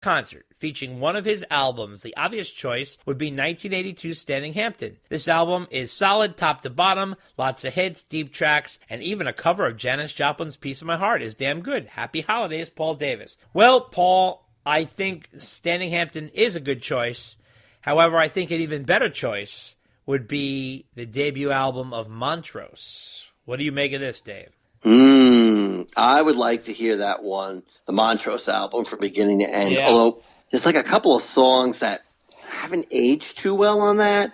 concert featuring one of his albums, the obvious choice would be 1982's Standing Hampton. This album is solid top to bottom, lots of hits, deep tracks, and even a cover of Janis Joplin's Piece of My Heart is damn good. Happy holidays, Paul Davis. Well, Paul, I think Standing Hampton is a good choice. However, I think an even better choice would be the debut album of Montrose. What do you make of this, Dave? I would like to hear that one, the Montrose album, from beginning to end. Yeah. Although there's like a couple of songs that haven't aged too well on that,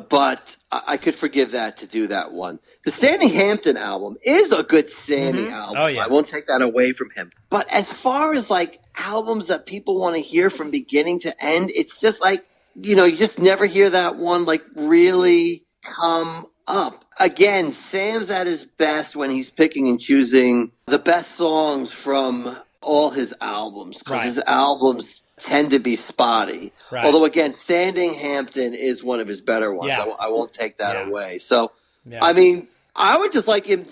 but I could forgive that to do that one. The Standing Hampton album is a good Sammy album. Oh, yeah. I won't take that away from him. But as far as like albums that people want to hear from beginning to end, it's just like, you just never hear that one like really come up. Again, Sam's at his best when he's picking and choosing the best songs from all his albums, because his albums tend to be spotty. Right. Although, again, Standing Hampton is one of his better ones. Yeah. I won't take that away. So, I mean, I would just like him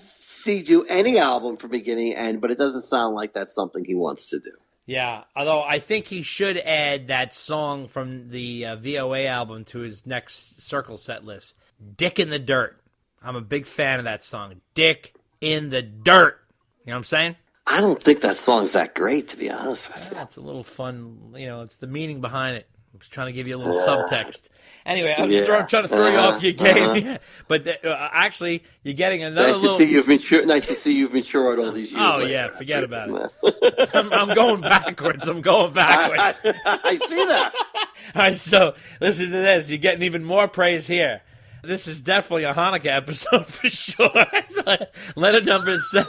to do any album from beginning to end, but it doesn't sound like that's something he wants to do. Yeah, although I think he should add that song from the VOA album to his next Circle set list, Dick in the Dirt. I'm a big fan of that song, Dick in the Dirt. You know what I'm saying? I don't think that song's that great, to be honest with you. It's a little fun, it's the meaning behind it. I'm just trying to give you a little subtext. Anyway, I'm trying to throw you off your game. But actually, you're getting another nice to see you've matured all these years. Oh, later. Yeah, forget about it. I'm going backwards. I see that. All right, so listen to this. You're getting even more praise here. This is definitely a Hanukkah episode for sure. Letter number 7.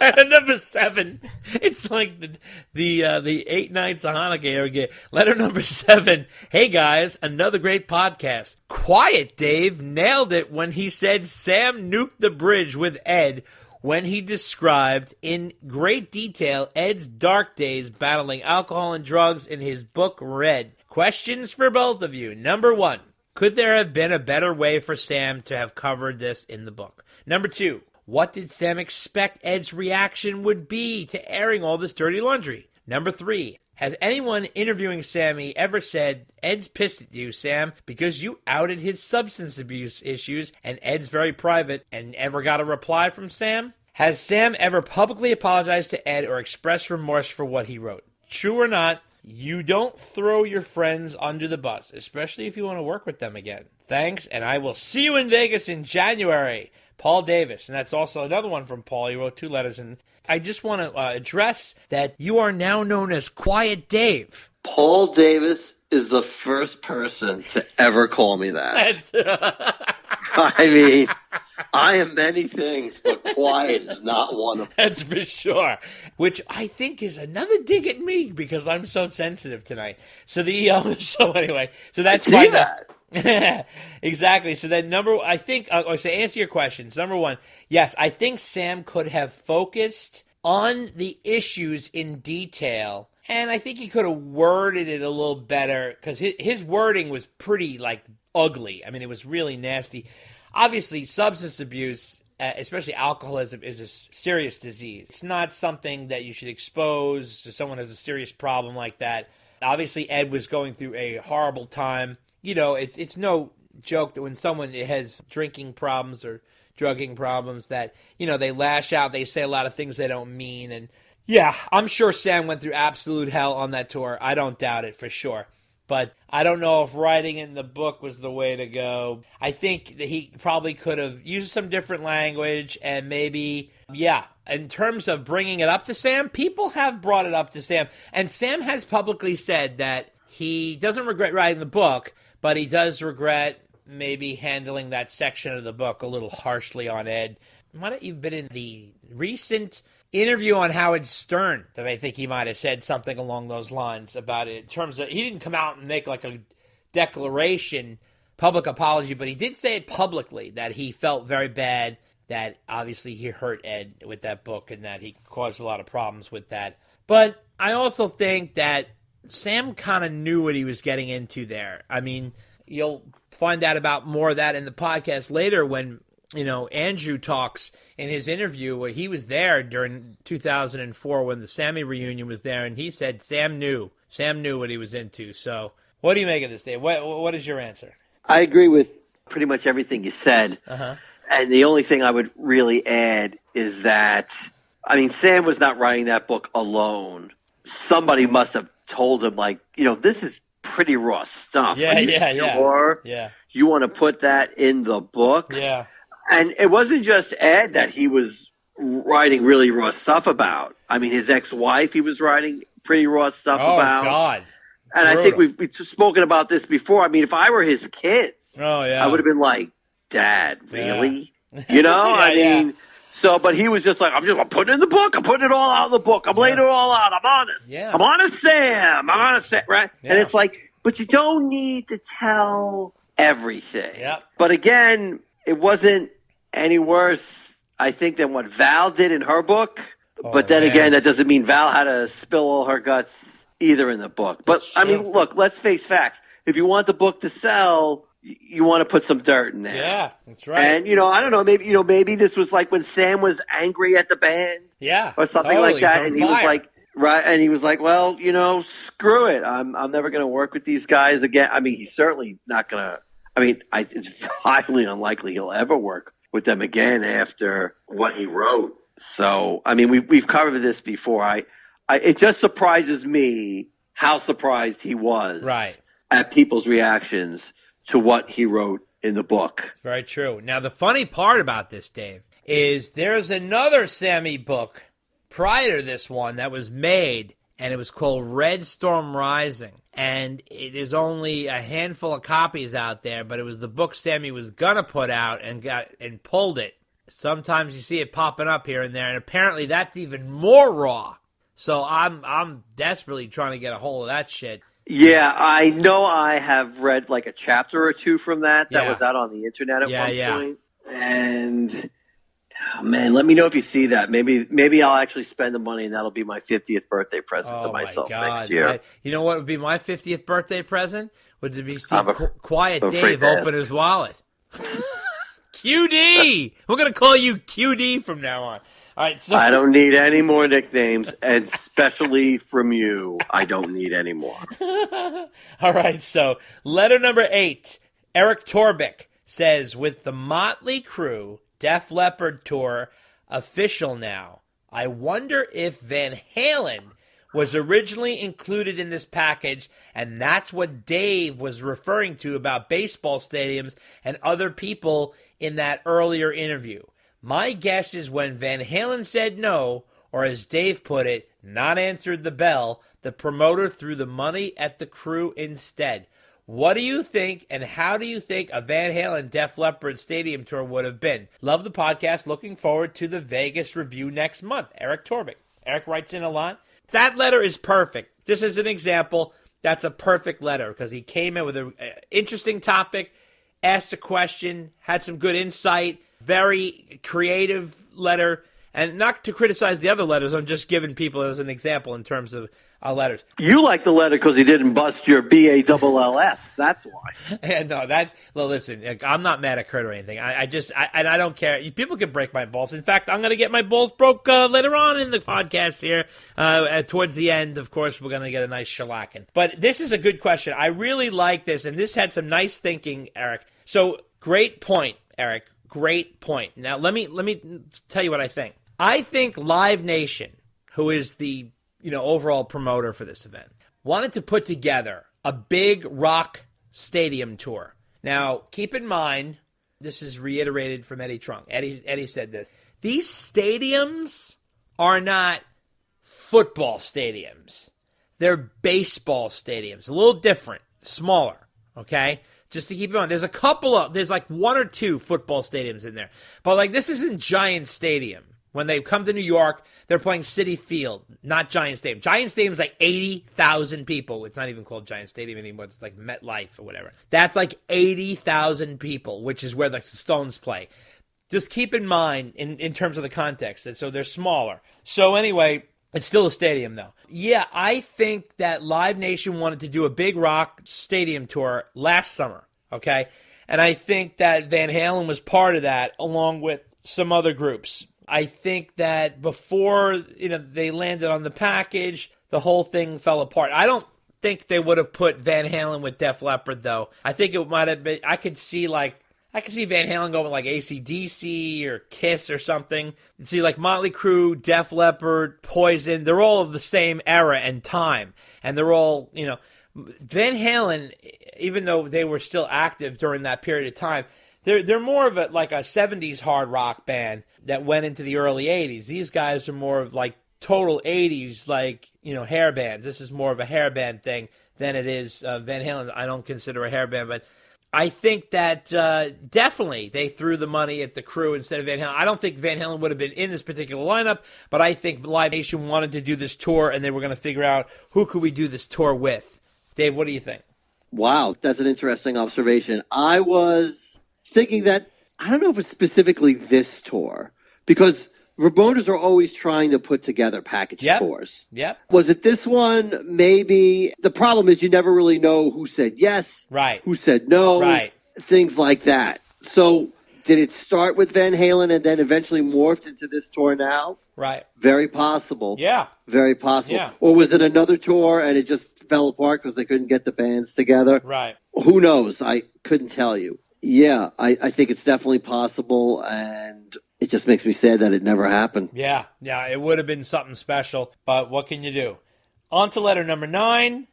Letter number 7. It's like the 8 nights of Hanukkah again. Letter number 7. Hey guys, another great podcast. Quiet Dave nailed it when he said Sam nuked the bridge with Ed when he described in great detail Ed's dark days battling alcohol and drugs in his book Red. Questions for both of you. Number 1. Could there have been a better way for Sam to have covered this in the book? Number 2, what did Sam expect Ed's reaction would be to airing all this dirty laundry? Number 3, has anyone interviewing Sammy ever said, Ed's pissed at you, Sam, because you outed his substance abuse issues and Ed's very private, and ever got a reply from Sam? Has Sam ever publicly apologized to Ed or expressed remorse for what he wrote? True or not, you don't throw your friends under the bus, especially if you want to work with them again. Thanks, and I will see you in Vegas in January. Paul Davis. And that's also another one from Paul. He wrote 2 letters. And I just want to address that you are now known as Quiet Dave. Paul Davis is the first person to ever call me that. I mean, I am many things, but quiet is not one of them. That's for sure. Which I think is another dig at me because I'm so sensitive tonight. So that's I see that. Exactly. So then to answer your questions, number 1, yes, I think Sam could have focused on the issues in detail, and I think he could have worded it a little better because his wording was pretty ugly. I mean, it was really nasty. Obviously, substance abuse, especially alcoholism, is a serious disease. It's not something that you should expose to someone who has a serious problem like that. Obviously, Ed was going through a horrible time. It's no joke that when someone has drinking problems or drugging problems that, they lash out, they say a lot of things they don't mean. And yeah, I'm sure Sam went through absolute hell on that tour. I don't doubt it for sure. But I don't know if writing it in the book was the way to go. I think that he probably could have used some different language and maybe, in terms of bringing it up to Sam, people have brought it up to Sam. And Sam has publicly said that he doesn't regret writing the book, but he does regret maybe handling that section of the book a little harshly on Ed. Might have even been in the recent interview on Howard Stern that I think he might have said something along those lines about it. In terms of, he didn't come out and make a declaration, public apology, but he did say it publicly that he felt very bad, that obviously he hurt Ed with that book and that he caused a lot of problems with that. But I also think that Sam kind of knew what he was getting into there. I mean, you'll find out about more of that in the podcast later when Andrew talks in his interview where he was there during 2004 when the Sammy reunion was there, and he said Sam knew what he was into. So what do you make of this, Dave? What is your answer? I agree with pretty much everything you said. Uh-huh. And the only thing I would really add is that, Sam was not writing that book alone. Somebody must have told him, this is pretty raw stuff. Yeah. You want to put that in the book? Yeah. And it wasn't just Ed that he was writing really raw stuff about. His ex-wife he was writing pretty raw stuff about. Oh, God. And brutal. I think we've spoken about this before. If I were his kids, I would have been like, Dad, really? Yeah. So, but he was just like, I'm putting it in the book. I'm putting it all out in the book. I'm laying it all out. I'm honest. Yeah. I'm honest, Sam. I'm honest, Sam, right? Yeah. And it's like, but you don't need to tell everything. Yep. But again, it wasn't any worse, I think, than what Val did in her book. But then again, that doesn't mean Val had to spill all her guts either in the book. But, look, let's face facts. If you want the book to sell, you want to put some dirt in there. Yeah, that's right. And, I don't know, maybe this was like when Sam was angry at the band. Yeah. Or something like that. And he was like, right. And he was like, well, screw it. I'm never going to work with these guys again. He's certainly not going to. It's highly unlikely he'll ever work with them again after what he wrote. So, we've covered this before. It just surprises me how surprised he was at people's reactions to what he wrote in the book. It's very true. Now, the funny part about this, Dave, is there's another Sammy book prior to this one that was made, and it was called Red Storm Rising. And there's only a handful of copies out there, but it was the book Sammy was gonna put out and pulled it. Sometimes you see it popping up here and there, and apparently that's even more raw. So I'm desperately trying to get a hold of that shit. Yeah, I know I have read like a chapter or two from that was out on the internet at one point. And man, let me know if you see that. Maybe I'll actually spend the money, and that'll be my 50th birthday present to myself next year. You know what would be my 50th birthday present? Would be see Quiet Dave open his wallet. QD! We're going to call you QD from now on. All right, so I don't need any more nicknames, and especially from you, I don't need any more. All right, so letter number 8. Eric Torbick says, with the Motley Crue Def Leppard tour official now, I wonder if Van Halen was originally included in this package, and that's what Dave was referring to about baseball stadiums and other people in that earlier interview. My guess is when Van Halen said no, or as Dave put it, not answered the bell, the promoter threw the money at the Crue instead. What do you think, and how do you think a Van Halen Def Leppard stadium tour would have been? Love the podcast. Looking forward to the Vegas review next month. Eric Torbick. Eric writes in a lot. That letter is perfect. Just as an example, that's a perfect letter because he came in with an interesting topic, asked a question, had some good insight, very creative letter. And not to criticize the other letters, I'm just giving people as an example in terms of letters. You like the letter because he didn't bust your BALLS. That's why. And no, listen, I'm not mad at Kurt or anything. I don't care. People can break my balls. In fact, I'm going to get my balls broke later on in the podcast here. Towards the end, of course, we're going to get a nice shellacking. But this is a good question. I really like this, and this had some nice thinking, Eric. So, great point, Eric. Great point. Now, let me tell you what I think. I think Live Nation, who is the overall promoter for this event, wanted to put together a big rock stadium tour. Now, keep in mind, this is reiterated from Eddie Trunk. Eddie said this. These stadiums are not football stadiums. They're baseball stadiums. A little different, smaller, okay? Just to keep in mind, there's like one or two football stadiums in there. But this isn't Giant Stadium. When they come to New York, they're playing Citi Field, not Giant Stadium. Giant Stadium is like 80,000 people. It's not even called Giant Stadium anymore. It's like MetLife or whatever. That's like 80,000 people, which is where the Stones play. Just keep in mind in terms of the context. So they're smaller. So anyway, it's still a stadium though. Yeah, I think that Live Nation wanted to do a big rock stadium tour last summer, okay? And I think that Van Halen was part of that, along with some other groups. I think that before they landed on the package, the whole thing fell apart. I don't think they would have put Van Halen with Def Leppard, though. I think it might have been. I could see Van Halen going with like AC/DC or Kiss or something. You see like Motley Crue, Def Leppard, Poison. They're all of the same era and time, and they're all Van Halen, even though they were still active during that period of time, they're more of a 70s hard rock band that went into the early 80s. These guys are more of like total 80s, hair bands. This is more of a hair band thing than it is Van Halen. I don't consider a hair band, but I think that definitely they threw the money at the Crew instead of Van Halen. I don't think Van Halen would have been in this particular lineup, but I think Live Nation wanted to do this tour, and they were going to figure out who could we do this tour with. Dave, what do you think? Wow, that's an interesting observation. I was thinking that, I don't know if it's specifically this tour, because Ramones are always trying to put together package tours. Yep. Was it this one? Maybe. The problem is you never really know who said yes, right? Who said no, right? Things like that. So did it start with Van Halen and then eventually morphed into this tour now? Right. Very possible. Yeah. Very possible. Yeah. Or was it another tour and it just fell apart because they couldn't get the bands together? Right. Who knows? I couldn't tell you. Yeah, I think it's definitely possible, and it just makes me sad that it never happened. Yeah, it would have been something special, but what can you do? On to letter number 9.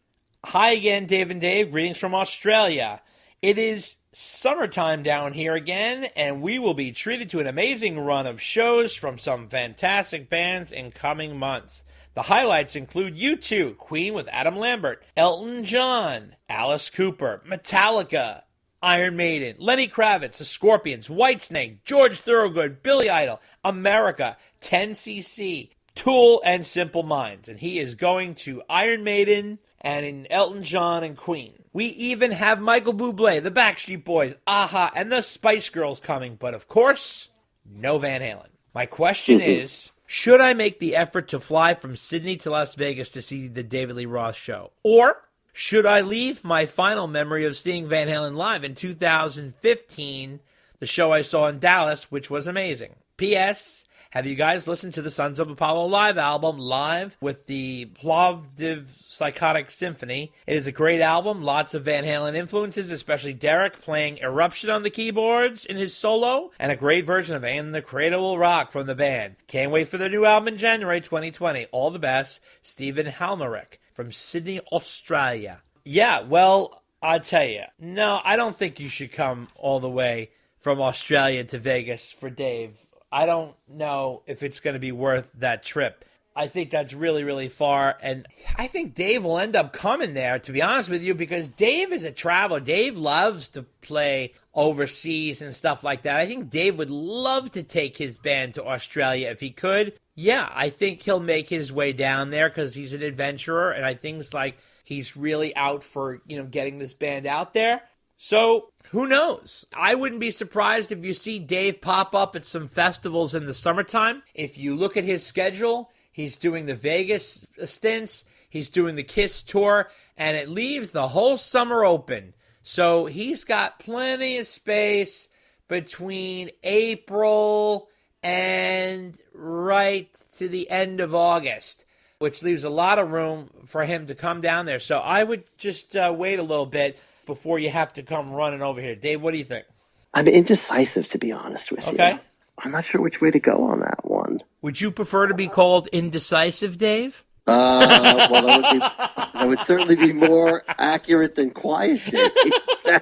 Hi again, Dave and Dave. Greetings from Australia. It is summertime down here again, and we will be treated to an amazing run of shows from some fantastic bands in coming months. The highlights include U2, Queen with Adam Lambert, Elton John, Alice Cooper, Metallica, Iron Maiden, Lenny Kravitz, The Scorpions, Whitesnake, George Thorogood, Billy Idol, America, 10cc, Tool, and Simple Minds. And he is going to Iron Maiden and in Elton John and Queen. We even have Michael Bublé, the Backstreet Boys, Aha, and the Spice Girls coming. But of course, no Van Halen. My question is, should I make the effort to fly from Sydney to Las Vegas to see the David Lee Roth show? Or should I leave my final memory of seeing Van Halen live in 2015, the show I saw in Dallas, which was amazing? P.S. Have you guys listened to the Sons of Apollo live album, Live with the Plovdiv Psychotic Symphony? It is a great album, lots of Van Halen influences, especially Derek playing Eruption on the keyboards in his solo, and a great version of And the Cradle Will Rock from the band. Can't wait for the new album in January 2020. All the best, Stephen Halmerick from Sydney, Australia. Yeah, well, I'll tell you, no, I don't think you should come all the way from Australia to Vegas for Dave. I don't know if it's going to be worth that trip. I think that's really, really far, and I think Dave will end up coming there, to be honest with you, because Dave is a traveler. Dave loves to play overseas and stuff like that. I think Dave would love to take his band to Australia if he could. Yeah, I think he'll make his way down there because he's an adventurer, and I think it's like he's really out for, getting this band out there. So, who knows? I wouldn't be surprised if you see Dave pop up at some festivals in the summertime. If you look at his schedule, he's doing the Vegas stints, he's doing the Kiss tour, and it leaves the whole summer open. So he's got plenty of space between April and right to the end of August, which leaves a lot of room for him to come down there. So I would just wait a little bit before you have to come running over here. Dave, what do you think? I'm indecisive, to be honest with you. Okay. I'm not sure which way to go on that one. Would you prefer to be called indecisive, Dave? Well, that would certainly be more accurate than quiet, Dave.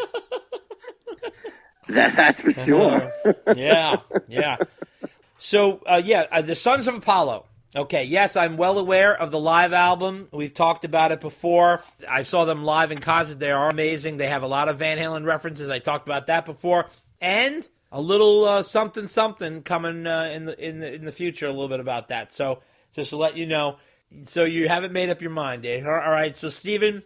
That's for sure. Yeah. So, the Sons of Apollo. Okay, yes, I'm well aware of the live album. We've talked about it before. I saw them live in concert. They are amazing. They have a lot of Van Halen references. I talked about that before. And a little something coming in the future, a little bit about that. So just to let you know. So you haven't made up your mind, Dave. All right, so Steven,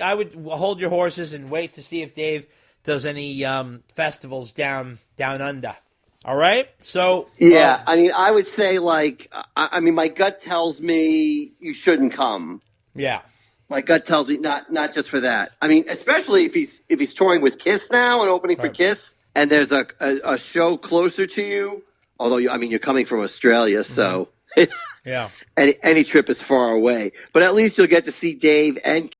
I would hold your horses and wait to see if Dave does any festivals down under. All right? So yeah, I would say, my gut tells me you shouldn't come. Yeah. My gut tells me not just for that. I mean, especially if he's touring with Kiss now and opening for Kiss, and there's a show closer to you. Although you're coming from Australia, so Yeah. any trip is far away. But at least you'll get to see Dave and